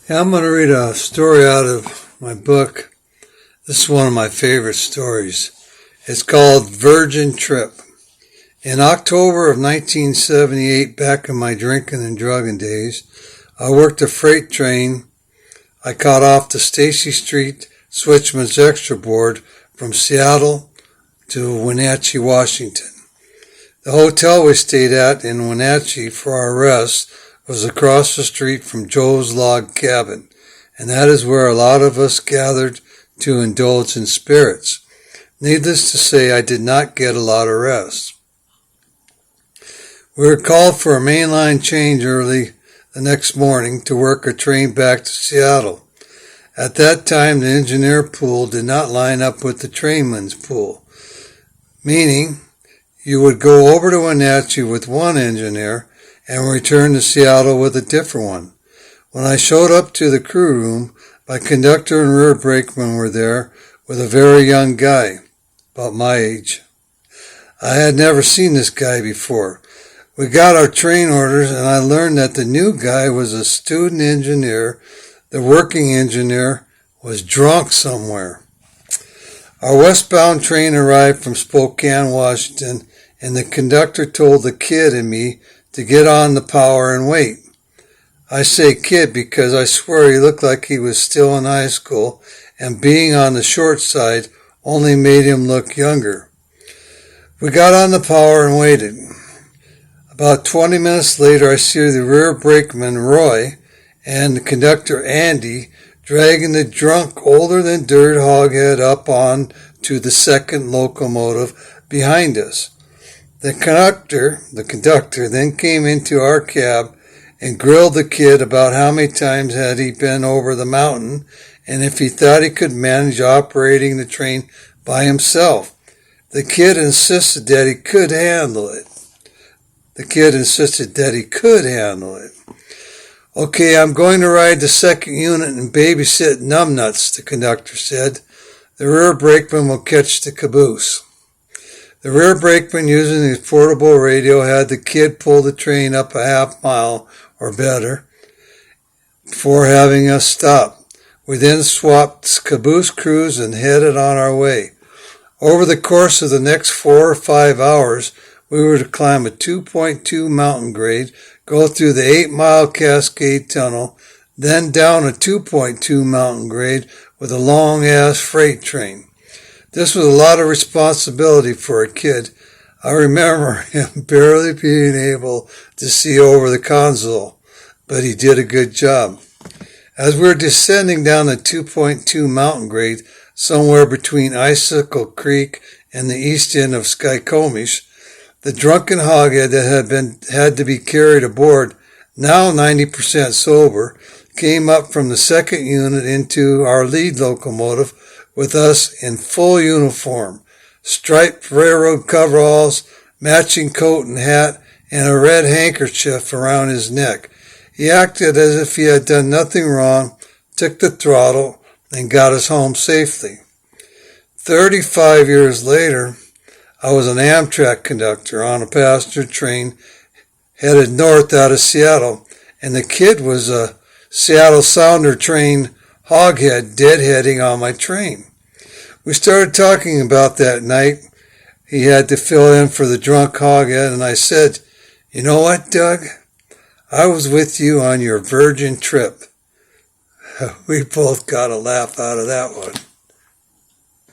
Yeah, I'm going to read a story out of my book. This is one of my favorite stories. It's called Virgin Trip. In October of 1978, back in my drinking and drugging days, I worked a freight train. I caught off the Stacy Street Switchman's Extra Board from Seattle to Wenatchee, Washington. The hotel we stayed at in Wenatchee for our rest was across the street from Joe's Log Cabin, and that is where a lot of us gathered to indulge in spirits. Needless to say, I did not get a lot of rest. We were called for a mainline change early the next morning to work a train back to Seattle. At that time, the engineer pool did not line up with the trainman's pool, meaning you would go over to Wenatchee with one engineer and return to Seattle with a different one. When I showed up to the crew room, my conductor and rear brakeman were there with a very young guy, about my age. I had never seen this guy before. We got our train orders, and I learned that the new guy was a student engineer. The working engineer was drunk somewhere. Our westbound train arrived from Spokane, Washington, and the conductor told the kid and me to get on the power and wait. I say kid because I swear he looked like he was still in high school, and being on the short side only made him look younger. We got on the power and waited. About 20 minutes later, I see the rear brakeman, Roy, and the conductor, Andy, dragging the drunk, older-than-dirt hoghead up on to the second locomotive behind us. The conductor then came into our cab and grilled the kid about how many times had he been over the mountain and if he thought he could manage operating the train by himself. The kid insisted that he could handle it. Okay, I'm going to ride the second unit and babysit numbnuts, the conductor said. The rear brakeman will catch the caboose. The rear brakeman, using his portable radio, had the kid pull the train up a half mile or better before having us stop. We then swapped caboose crews and headed on our way. Over the course of the next 4 or 5 hours, we were to climb a 2.2 mountain grade, go through the 8-mile Cascade Tunnel, then down a 2.2 mountain grade with a long-ass freight train. This was a lot of responsibility for a kid. I remember him barely being able to see over the console, but he did a good job. As we were descending down the 2.2 mountain grade, somewhere between Icicle Creek and the east end of Skykomish, the drunken hoghead that had to be carried aboard, now 90% sober, came up from the second unit into our lead locomotive with us in full uniform, striped railroad coveralls, matching coat and hat, and a red handkerchief around his neck. He acted as if he had done nothing wrong, took the throttle, and got us home safely. 35 years later, I was an Amtrak conductor on a passenger train headed north out of Seattle, and the kid was a Seattle Sounder train hoghead deadheading on my train. We started talking about that night. He had to fill in for the drunk hoghead, and I said, "You know what, Doug? I was with you on your Virgin Trip." We both got a laugh out of that one.